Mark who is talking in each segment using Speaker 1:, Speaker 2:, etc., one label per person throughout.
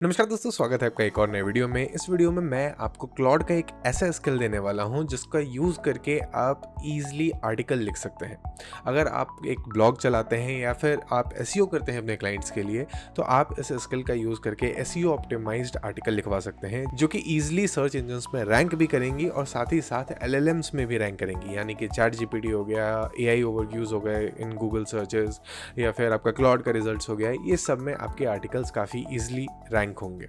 Speaker 1: नमस्कार दोस्तों, स्वागत है आपका एक और नए वीडियो में। इस वीडियो में मैं आपको क्लॉड का एक ऐसा स्किल देने वाला हूं जिसका यूज़ करके आप इजीली आर्टिकल लिख सकते हैं। अगर आप एक ब्लॉग चलाते हैं या फिर आप एसईओ करते हैं अपने क्लाइंट्स के लिए, तो आप इस स्किल का यूज़ करके एसईओ ऑप्टिमाइज्ड आर्टिकल लिखवा सकते हैं जो कि ईजिली सर्च इंजन्स में रैंक भी करेंगी और साथ ही साथ एलएलएम्स में भी रैंक करेंगी। यानी कि चैट जीपीटी हो गया, एआई ओवरव्यूज़ हो गए इन गूगल सर्चेस, या फिर आपका क्लॉड का रिजल्ट्स हो गया, ये सब में आपके आर्टिकल्स काफ़ी ईजिली रैंक होंगे।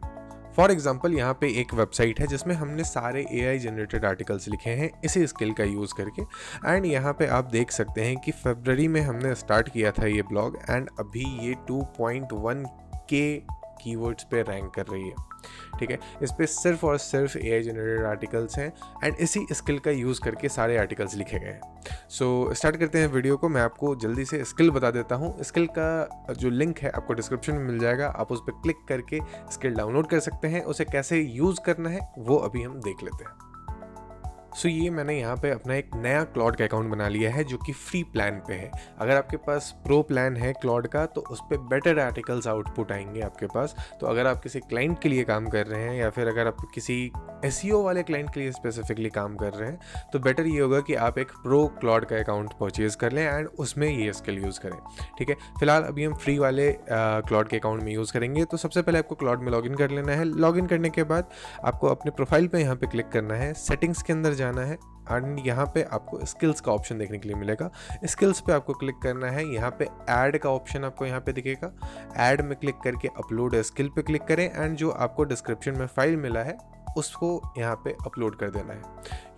Speaker 1: फॉर एग्जाम्पल यहाँ पे एक वेबसाइट है जिसमें हमने सारे AI जनरेटेड आर्टिकल्स लिखे हैं इसी स्किल का यूज़ करके। एंड यहाँ पे आप देख सकते हैं कि फरवरी में हमने स्टार्ट किया था ये ब्लॉग एंड अभी ये 2.1 के कीवर्ड्स पे रैंक कर रही है। ठीक है, इस पे सिर्फ और सिर्फ AI जनरेटेड आर्टिकल्स हैं एंड इसी स्किल का यूज़ करके सारे आर्टिकल्स लिखे गए हैं। सो स्टार्ट करते हैं वीडियो को। मैं आपको जल्दी से स्किल बता देता हूँ। स्किल का जो लिंक है आपको डिस्क्रिप्शन में मिल जाएगा, आप उस पर क्लिक करके स्किल डाउनलोड कर सकते हैं। उसे कैसे यूज़ करना है वो अभी हम देख लेते हैं। सो ये मैंने यहाँ पे अपना एक नया क्लॉड का अकाउंट बना लिया है जो कि फ्री प्लान पे है। अगर आपके पास प्रो प्लान है क्लॉड का तो उस पर बेटर आर्टिकल्स आउटपुट आएंगे आपके पास। तो अगर आप किसी क्लाइंट के लिए काम कर रहे हैं या फिर अगर आप किसी एसईओ वाले क्लाइंट के लिए स्पेसिफिकली काम कर रहे हैं तो बेटर ये होगा कि आप एक प्रो क्लॉड का अकाउंट परचेज कर लें एंड उसमें ये स्किल यूज़ करें। ठीक है, फिलहाल अभी हम फ्री वाले क्लॉड के अकाउंट में यूज़ करेंगे। तो सबसे पहले आपको क्लॉड में लॉगिन कर लेना है। लॉगिन करने के बाद आपको अपने प्रोफाइल पे यहाँ पे क्लिक करना है, सेटिंग्स के अंदर जाना है एंड यहाँ पे आपको स्किल्स का ऑप्शन देखने के लिए मिलेगा। स्किल्स पे आपको क्लिक करना है। यहाँ पे ऐड का ऑप्शन आपको यहाँ पे दिखेगा। ऐड में क्लिक करके अपलोड स्किल पे क्लिक करें एंड जो आपको डिस्क्रिप्शन में फाइल मिला है उसको यहाँ पे अपलोड कर देना है।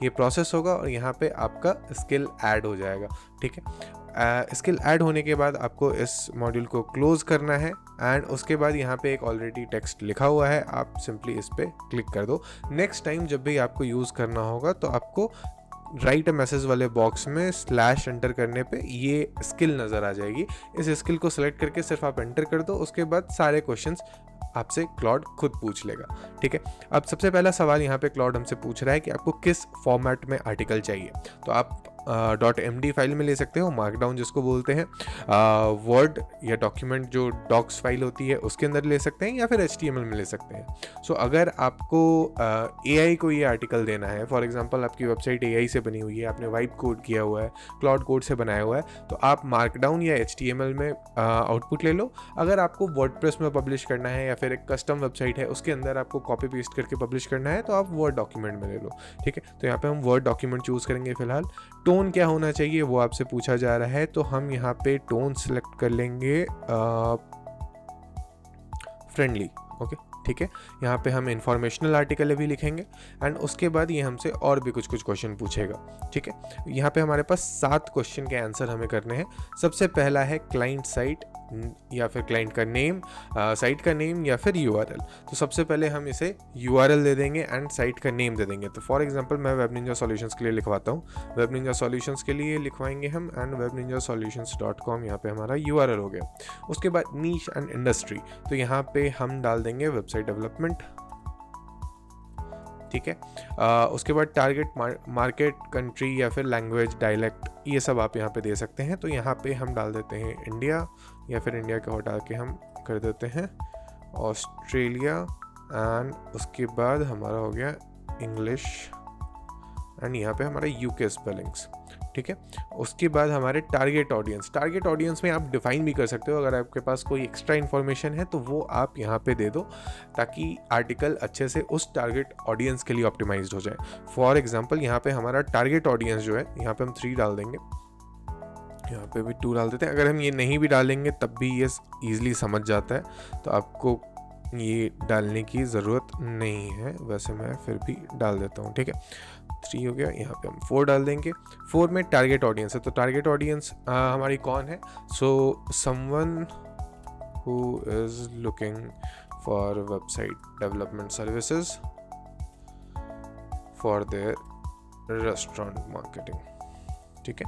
Speaker 1: ये प्रोसेस होगा और यहाँ पे आपका स्किल ऐड हो जाएगा। ठीक है, स्किल ऐड होने के बाद आपको इस मॉड्यूल को क्लोज करना है एंड उसके बाद यहाँ पे एक ऑलरेडी टेक्स्ट लिखा हुआ है, आप सिंपली इस पर क्लिक कर दो। नेक्स्ट टाइम जब भी आपको यूज़ करना होगा तो आपको राइट मैसेज वाले बॉक्स में स्लैश एंटर करने पे ये स्किल नज़र आ जाएगी। इस स्किल को सिलेक्ट करके सिर्फ आप एंटर कर दो, उसके बाद सारे क्वेश्चंस आपसे क्लॉड खुद पूछ लेगा। ठीक है, अब सबसे पहला सवाल यहाँ पे क्लॉड हमसे पूछ रहा है कि आपको किस फॉर्मेट में आर्टिकल चाहिए। तो आप .md फाइल में ले सकते हो, मार्कडाउन जिसको बोलते हैं, वर्ड या डॉक्यूमेंट जो डॉक्स फाइल होती है उसके अंदर ले सकते हैं, या फिर HTML में ले सकते हैं। सो अगर आपको AI को ये आर्टिकल देना है, फॉर एग्जांपल आपकी वेबसाइट AI से बनी हुई है, आपने वाइप कोड किया हुआ है, क्लॉड कोड से बनाया हुआ है, तो आप मार्कडाउन या HTML में आउटपुट ले लो। अगर आपको वर्डप्रेस में पब्लिश करना है या फिर एक कस्टम वेबसाइट है उसके अंदर आपको कॉपी पेस्ट करके पब्लिश करना है तो आप वर्ड डॉक्यूमेंट में ले लो। ठीक है, तो यहाँ पे हम वर्ड डॉक्यूमेंट चूज़ करेंगे। फिलहाल टोन क्या होना चाहिए वो आपसे पूछा जा रहा है, तो हम यहाँ पे टोन सेलेक्ट कर लेंगे फ्रेंडली। ओके, ठीक है, यहाँ पे हम इंफॉर्मेशनल आर्टिकल भी लिखेंगे एंड उसके बाद ये हमसे और भी कुछ क्वेश्चन पूछेगा। ठीक है, यहाँ पे हमारे पास 7 क्वेश्चन के आंसर हमें करने हैं। सबसे पहला है क्लाइंट साइट या फिर क्लाइंट का नेम, साइट का नेम या फिर URL। तो सबसे पहले हम इसे URL दे देंगे एंड साइट का नेम दे देंगे। तो फॉर एग्जांपल मैं वेब निंजा सॉल्यूशंस के लिए लिखवाता हूँ। वेब निंजा सॉल्यूशंस के लिए लिखवाएंगे हम एंड webninjasolutions.com यहाँ पे हमारा URL हो गया। उसके बाद नीश एंड इंडस्ट्री, तो यहाँ पे हम डाल देंगे वेबसाइट डेवलपमेंट। ठीक है, उसके बाद टारगेट मार्केट, कंट्री या फिर लैंग्वेज, डायलेक्ट, ये सब आप यहाँ पे दे सकते हैं। तो यहाँ पे हम डाल देते हैं इंडिया, या फिर इंडिया को हटा के हम कर देते हैं ऑस्ट्रेलिया एंड उसके बाद हमारा हो गया इंग्लिश एंड यहाँ पे हमारा UK स्पेलिंग्स। ठीक है, उसके बाद हमारे टारगेट ऑडियंस में आप डिफाइन भी कर सकते हो। अगर आपके पास कोई एक्स्ट्रा इन्फॉर्मेशन है तो वो आप यहाँ पे दे दो ताकि आर्टिकल अच्छे से उस टारगेट ऑडियंस के लिए ऑप्टिमाइज्ड हो जाए। फॉर एग्जांपल यहाँ पे हमारा टारगेट ऑडियंस जो है, यहाँ पे हम 3 डाल देंगे, यहाँ पे भी 2 डाल देते हैं। अगर हम ये नहीं भी डालेंगे तब भी ये ईजिली समझ जाता है, तो आपको ये डालने की ज़रूरत नहीं है, वैसे मैं फिर भी डाल देता हूँ। ठीक है, 3 हो गया, यहाँ पे हम 4 डाल देंगे। 4 में टारगेट ऑडियंस है, तो टारगेट ऑडियंस हमारी कौन है? So someone who is looking for website development services for their restaurant marketing. ठीक है,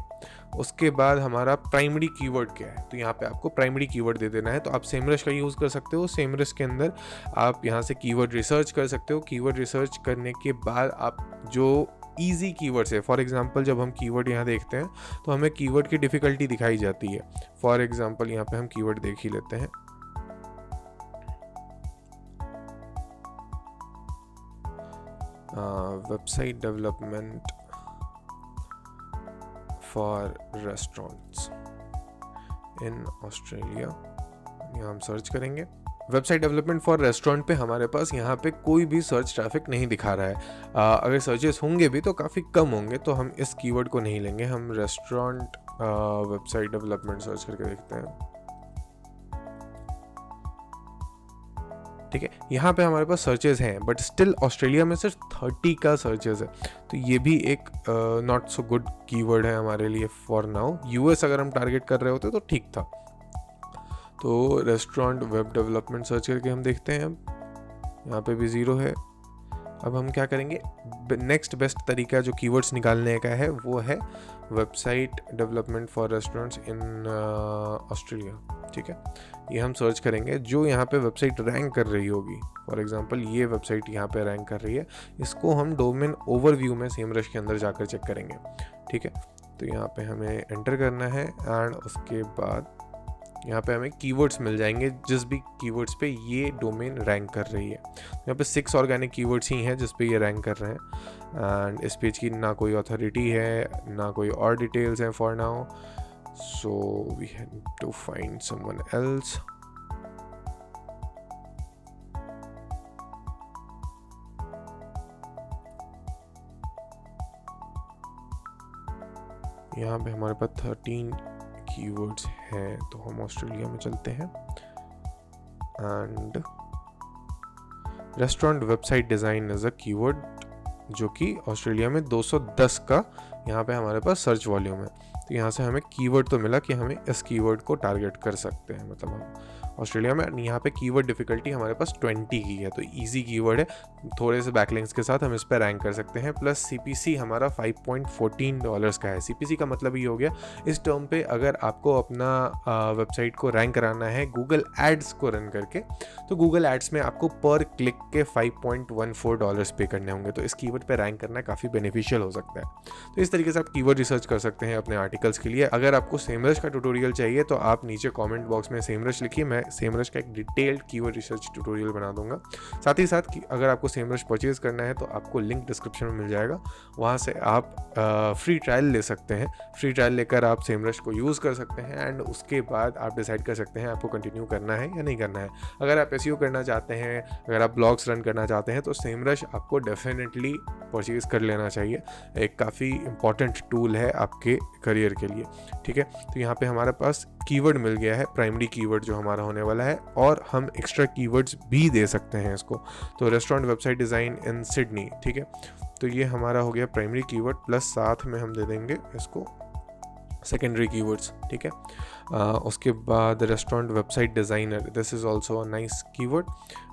Speaker 1: उसके बाद हमारा प्राइमरी कीवर्ड क्या है, तो यहाँ पे आपको प्राइमरी कीवर्ड दे देना है। तो आप सेमरश का यूज़ कर सकते हो। सेमरश के अंदर आप यहाँ से कीवर्ड रिसर्च कर सकते हो। कीवर्ड रिसर्च करने के बाद आप जो ईजी कीवर्ड्स है, फॉर एग्जांपल जब हम कीवर्ड यहाँ देखते हैं तो हमें कीवर्ड की डिफ़िकल्टी दिखाई जाती है। फॉर एग्जांपल यहाँ पे हम कीवर्ड देख ही लेते हैं। Website development for restaurants in Australia, यहाँ हम सर्च करेंगे। वेबसाइट डेवलपमेंट फॉर रेस्टोरेंट पे हमारे पास यहाँ पे कोई भी सर्च ट्रैफिक नहीं दिखा रहा है। अगर सर्चेस होंगे भी तो काफ़ी कम होंगे, तो हम इस कीवर्ड को नहीं लेंगे। हम रेस्टोरेंट वेबसाइट डेवलपमेंट सर्च करके देखते हैं। ठीक है, यहाँ पे हमारे पास सर्चेस हैं, बट स्टिल ऑस्ट्रेलिया में सिर्फ 30 का सर्चेस है, तो ये भी एक नॉट सो गुड कीवर्ड है हमारे लिए फॉर नाउ। यूएस अगर हम टारगेट कर रहे होते तो ठीक था। तो रेस्टोरेंट वेब डेवलपमेंट सर्च करके हम देखते हैं, अब यहाँ पे भी 0 है। अब हम क्या करेंगे, नेक्स्ट बेस्ट तरीका जो कीवर्ड्स निकालने का है वो है website development for restaurants in Australia. ठीक है, ये हम सर्च करेंगे, जो यहाँ पे वेबसाइट रैंक कर रही होगी। फॉर एग्जांपल ये वेबसाइट यहाँ पे रैंक कर रही है, इसको हम डोमेन ओवरव्यू में सेमरश के अंदर जाकर चेक करेंगे। ठीक है, तो यहाँ पे हमें एंटर करना है एंड उसके बाद यहाँ पे हमें कीवर्ड्स मिल जाएंगे जिस भी कीवर्ड्स पे ये डोमेन रैंक कर रही है। यहाँ पे 6 ऑर्गेनिक कीवर्ड्स ही हैं जिस पे ये रैंक कर रहे हैं, एंड इस पेज की ना कोई अथॉरिटी है ना कोई और डिटेल्स हैं for now, so we have to find someone else. यहाँ पे हमारे पास 13 कीवर्ड्स हैं, तो हम ऑस्ट्रेलिया में चलते हैं and restaurant website design is a keyword जो कि ऑस्ट्रेलिया में 210 का यहाँ पे हमारे पास सर्च वॉल्यूम है। तो यहाँ से हमें कीवर्ड तो मिला कि हमें इस कीवर्ड को टारगेट कर सकते हैं, मतलब हम ऑस्ट्रेलिया में यहाँ पे कीवर्ड डिफ़िकल्टी हमारे पास 20 की है, तो इजी कीवर्ड है, थोड़े से बैकलिंक्स के साथ हम इस पर रैंक कर सकते हैं। प्लस CPC हमारा $5.14 का है। CPC का मतलब ये हो गया, इस टर्म पे अगर आपको अपना वेबसाइट को रैंक कराना है गूगल एड्स को रन करके, तो गूगल एड्स में आपको पर क्लिक के $5.14 पे करने होंगे, तो इस कीवर्ड पे रैंक करना काफ़ी बेनिफिशियल हो सकता है। तो इस तरीके से आप कीवर्ड रिसर्च कर सकते हैं अपने आर्टिकल्स के लिए। अगर आपको सेमरश का ट्यूटोरियल चाहिए तो आप नीचे कमेंट बॉक्स में सेमरश लिखिए, मैं सेमरश का एक डिटेल्ड कीवर्ड रिसर्च ट्यूटोरियल बना दूंगा। साथ ही साथ अगर आपको सेमरश परचेज करना है तो आपको लिंक डिस्क्रिप्शन में मिल जाएगा, वहाँ से आप फ्री ट्रायल ले सकते हैं। फ्री ट्रायल लेकर आप सेमरश को यूज़ कर सकते हैं एंड उसके बाद आप डिसाइड कर सकते हैं आपको कंटिन्यू करना है या नहीं करना है। अगर आप SEO करना चाहते हैं, अगर आप ब्लॉग्स रन करना चाहते हैं, तो सेमरश आपको डेफिनेटली परचेज़ कर लेना चाहिए। एक काफ़ी इंपॉर्टेंट टूल है आपके करियर के लिए। ठीक है, तो यहाँ पे हमारे पास कीवर्ड मिल गया है, प्राइमरी कीवर्ड जो हमारा होने वाला है, और हम एक्स्ट्रा कीवर्ड्स भी दे सकते हैं इसको। तो restaurant website design in Sydney, ठीक है, तो ये हमारा हो गया प्राइमरी कीवर्ड, प्लस साथ में हम दे देंगे इसको सेकेंडरी कीवर्ड्स। ठीक है, उसके बाद restaurant website designer, this is also a nice keyword.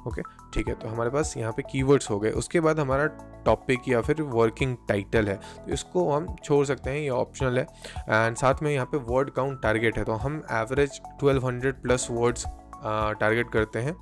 Speaker 1: Okay, ठीक है, तो हमारे पास यहाँ पे कीवर्ड्स हो गए। उसके बाद हमारा टॉपिक या फिर वर्किंग टाइटल है, तो इसको हम छोड़ सकते हैं, ये ऑप्शनल है। एंड साथ में यहाँ पे वर्ड काउंट टारगेट है, तो हम एवरेज 1200 प्लस वर्ड्स टारगेट करते हैं,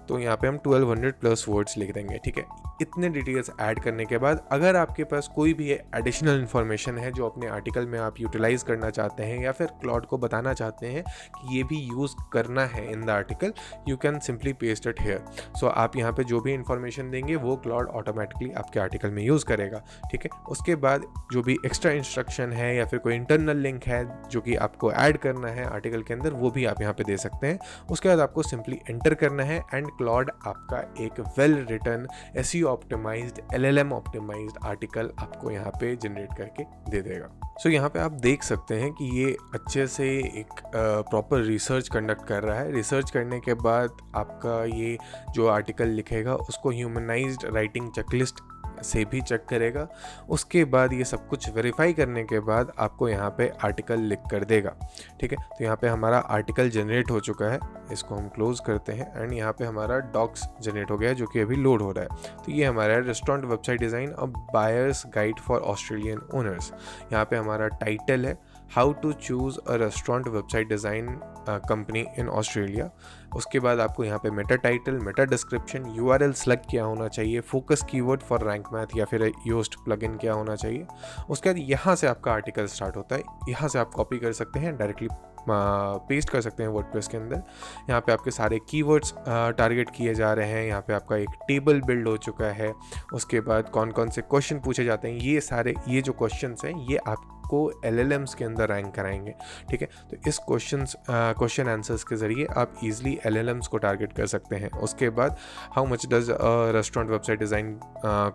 Speaker 1: तो यहाँ पे हम 1200 प्लस वर्ड्स लिख देंगे। ठीक है, इतने डिटेल्स ऐड करने के बाद अगर आपके पास कोई भी एडिशनल इन्फॉर्मेशन है जो अपने आर्टिकल में आप यूटिलाइज करना चाहते हैं या फिर क्लॉड को बताना चाहते हैं कि ये भी यूज़ करना है in the article, you can simply paste it here. So आप यहाँ पे जो भी इन्फॉर्मेशन देंगे वो क्लॉड ऑटोमेटिकली आपके आर्टिकल में यूज़ करेगा। ठीक है, उसके बाद जो भी एक्स्ट्रा इंस्ट्रक्शन है या फिर कोई इंटरनल लिंक है जो कि आपको ऐड करना है आर्टिकल के अंदर, वो भी आप यहाँ पे दे सकते हैं। उसके बाद आपको सिंपली एंटर करना है एंड क्लॉड आपका एक well written SEO optimised LLM optimised article आपको यहाँ पे जनरेट करके दे देगा। सो यहाँ पे आप देख सकते हैं कि ये अच्छे से एक प्रॉपर रिसर्च कंडक्ट कर रहा है। रिसर्च करने के बाद आपका ये जो आर्टिकल लिखेगा उसको ह्यूमनाइज्ड राइटिंग चेकलिस्ट से भी चेक करेगा। उसके बाद ये सब कुछ वेरीफाई करने के बाद आपको यहाँ पे आर्टिकल लिख कर देगा। ठीक है, तो यहाँ पे हमारा आर्टिकल जनरेट हो चुका है, इसको हम क्लोज करते हैं एंड यहाँ पे हमारा डॉक्स जनरेट हो गया है जो कि अभी लोड हो रहा है। तो ये हमारा restaurant website design a buyer's guide for Australian owners. यहाँ पे हमारा टाइटल है how to choose a restaurant website design company in Australia. उसके बाद आपको यहाँ पे meta title, meta description, URL slug क्या होना चाहिए, focus keyword for Rank Math या फिर योस्ट प्लगइन क्या होना चाहिए। उसके बाद यहाँ से आपका आर्टिकल स्टार्ट होता है, यहाँ से आप कॉपी कर सकते हैं, डायरेक्टली पेस्ट कर सकते हैं वर्डप्रेस के अंदर। यहाँ पे आपके सारे कीवर्ड्स टारगेट किए जा रहे हैं, यहाँ पे आपका एक टेबल बिल्ड हो चुका है। उसके बाद कौन कौन से क्वेश्चन पूछे जाते हैं, ये जो क्वेश्चंस हैं ये आपको LLMs के अंदर रैंक कराएंगे, ठीक है। तो इस क्वेश्चन आंसर्स के ज़रिए आप इजीली LLMs को टारगेट कर सकते हैं। उसके बाद how much does restaurant website design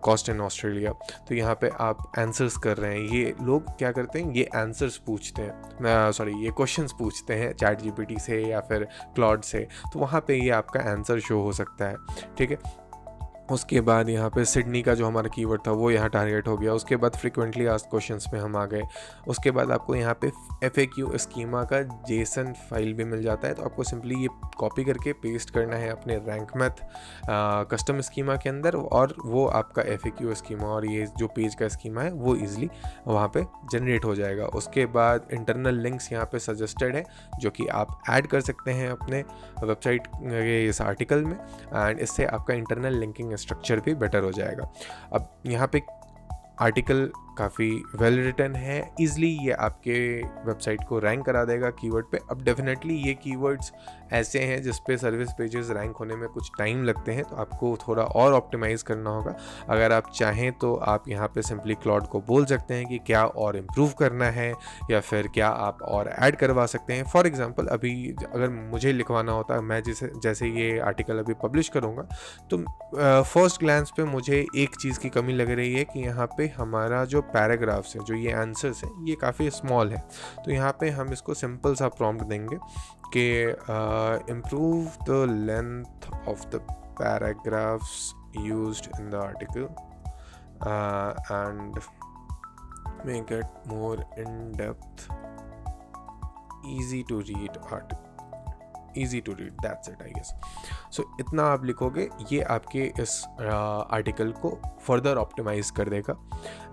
Speaker 1: cost in Australia, तो यहाँ पे आप आंसर्स कर रहे हैं। ये लोग क्या करते हैं, ये आंसर्स पूछते हैं, ये क्वेश्चंस पूछते हैं ChatGPT से या फिर क्लॉड से, तो वहाँ पे ये आपका आंसर शो हो सकता है, ठीक है। उसके बाद यहाँ पे सिडनी का जो हमारा कीवर्ड था वो यहाँ टारगेट हो गया। उसके बाद फ्रीक्वेंटली आस्क्ड क्वेश्चंस में हम आ गए। उसके बाद आपको यहाँ पे FAQ स्कीमा का JSON फाइल भी मिल जाता है, तो आपको सिंपली ये कॉपी करके पेस्ट करना है अपने रैंक मैथ कस्टम स्कीमा के अंदर, और वो आपका FAQ स्कीमा और ये जो पेज का स्कीमा है वो ईजिली वहाँ पे जनरेट हो जाएगा। उसके बाद इंटरनल लिंक्स यहाँ पे सजेस्टेड है जो कि आप ऐड कर सकते हैं अपने वेबसाइट के इस आर्टिकल में, एंड इससे आपका इंटरनल लिंकिंग स्ट्रक्चर भी बेटर हो जाएगा। अब यहाँ पे आर्टिकल काफ़ी वेल रिटन है, ईज़िली ये आपके वेबसाइट को रैंक करा देगा कीवर्ड पे। अब डेफिनेटली ये कीवर्ड्स ऐसे हैं जिस पे सर्विस पेजेस रैंक होने में कुछ टाइम लगते हैं, तो आपको थोड़ा और ऑप्टिमाइज़ करना होगा। अगर आप चाहें तो आप यहाँ पे सिंपली क्लॉड को बोल सकते हैं कि क्या और इम्प्रूव करना है या फिर क्या आप और ऐड करवा सकते हैं। फॉर एग्जांपल अभी अगर मुझे लिखवाना होता, मैं जैसे ये आर्टिकल अभी पब्लिश करूँगा, तो फर्स्ट ग्लैंस पे मुझे एक चीज़ की कमी लग रही है कि यहाँ पे हमारा जो पैराग्राफ्स है, जो ये आंसर्स हैं, ये काफ़ी स्मॉल है। तो यहाँ पे हम इसको सिंपल सा प्रॉम्प्ट देंगे कि improve the length of the paragraphs used in the article and make it more in depth, easy to read, that's it I guess। सो इतना आप लिखोगे, ये आपके इस आर्टिकल को फर्दर ऑप्टिमाइज कर देगा।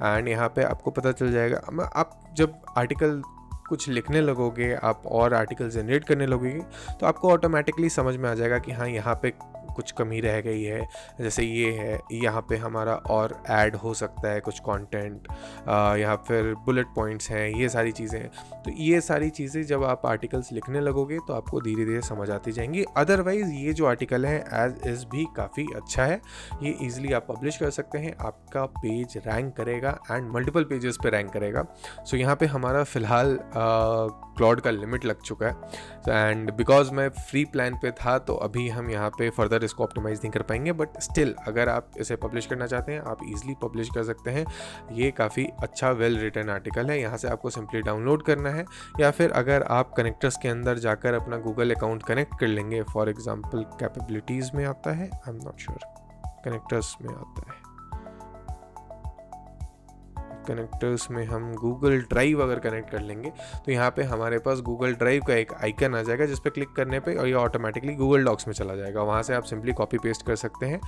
Speaker 1: एंड यहाँ पे आपको पता चल जाएगा, आप जब आर्टिकल कुछ लिखने लगोगे, आप और आर्टिकल जनरेट करने लगोगे, तो आपको ऑटोमेटिकली समझ में आ जाएगा कि हाँ यहाँ पे कुछ कमी रह गई है। जैसे ये है, यहाँ पे हमारा और ऐड हो सकता है कुछ कंटेंट, यहाँ फिर बुलेट पॉइंट्स हैं, ये सारी चीज़ें हैं। तो ये सारी चीज़ें जब आप आर्टिकल्स लिखने लगोगे तो आपको धीरे धीरे समझ आती जाएंगी। अदरवाइज़ ये जो आर्टिकल है एज इज़ भी काफ़ी अच्छा है, ये ईजिली आप पब्लिश कर सकते हैं, आपका पेज रैंक करेगा एंड मल्टीपल पेजेस पे रैंक करेगा। सो यहाँ पे हमारा फ़िलहाल क्लॉड का लिमिट लग चुका है, एंड बिकॉज मैं फ्री प्लान पे था तो अभी हम यहाँ पे फर्दर इसको ऑप्टिमाइज़ नहीं कर पाएंगे, बट स्टिल अगर आप इसे पब्लिश करना चाहते हैं आप इजीली पब्लिश कर सकते हैं। ये काफ़ी अच्छा वेल रिटन आर्टिकल है, यहाँ से आपको सिंपली डाउनलोड करना है, या फिर अगर आप कनेक्टर्स के अंदर जाकर अपना गूगल अकाउंट कनेक्ट कर लेंगे, फॉर एग्जाम्पल कैपेबिलिटीज़ में आता है, I am not sure, connectors में आता है, कनेक्टर्स में हम गूगल ड्राइव अगर कनेक्ट कर लेंगे तो यहाँ पे हमारे पास गूगल ड्राइव का एक आइकन आ जाएगा जिस पे क्लिक करने पे और ये ऑटोमेटिकली गूगल डॉक्स में चला जाएगा। वहाँ से आप सिंपली कॉपी पेस्ट कर सकते हैं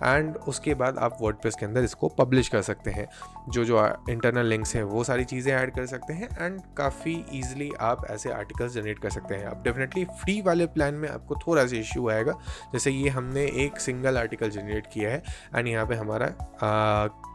Speaker 1: एंड उसके बाद आप वर्डप्रेस के अंदर इसको पब्लिश कर सकते हैं। जो इंटरनल लिंक्स हैं वो सारी चीज़ें ऐड कर सकते हैं एंड काफ़ी ईजिली आप ऐसे आर्टिकल्स जनरेट कर सकते हैं। अब डेफिनेटली फ्री वाले प्लान में आपको थोड़ा सा इश्यू आएगा, जैसे ये हमने एक सिंगल आर्टिकल जनरेट किया है एंड यहाँ पे हमारा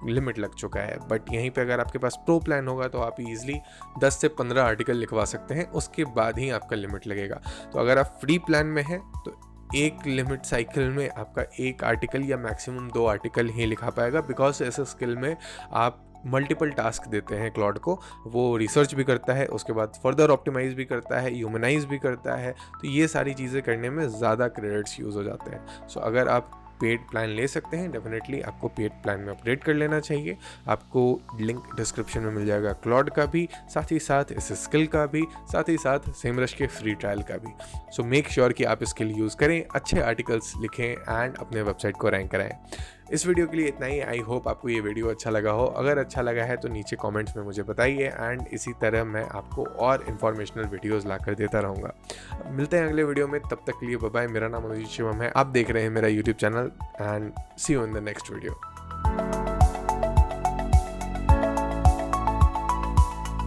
Speaker 1: लिमिट लग चुका है, बट यहीं पे अगर आपके पास प्रो प्लान होगा तो आप इजीली 10 से 15 आर्टिकल लिखवा सकते हैं, उसके बाद ही आपका लिमिट लगेगा। तो अगर आप फ्री प्लान में हैं तो एक लिमिट साइकिल में आपका एक आर्टिकल या मैक्सिमम 2 आर्टिकल ही लिखा पाएगा, बिकॉज ऐसे स्किल में आप मल्टीपल टास्क देते हैं क्लॉड को, वो रिसर्च भी करता है, उसके बाद फर्दर ऑप्टिमाइज भी करता है, ह्यूमनाइज भी करता है, तो ये सारी चीज़ें करने में ज़्यादा क्रेडिट्स यूज़ हो जाते हैं। सो अगर आप पेड प्लान ले सकते हैं, डेफिनेटली आपको पेड प्लान में अपग्रेड कर लेना चाहिए। आपको लिंक डिस्क्रिप्शन में मिल जाएगा क्लॉड का भी, साथ ही साथ इस स्किल का भी, साथ ही साथ सेमरश के फ्री ट्रायल का भी। सो मेक श्योर कि आप स्किल यूज़ करें, अच्छे आर्टिकल्स लिखें एंड अपने वेबसाइट को रैंक कराएं। इस वीडियो के लिए इतना ही। आई होप आपको ये वीडियो अच्छा लगा हो। अगर अच्छा लगा है तो नीचे कमेंट्स में मुझे बताइए एंड इसी तरह मैं आपको और इन्फॉर्मेशनल वीडियोस लाकर देता रहूँगा। मिलते हैं अगले वीडियो में, तब तक के लिए बाय बाय। मेरा नाम अनुजीत शिवम है, आप देख रहे हैं मेरा YouTube channel and see you in the next video.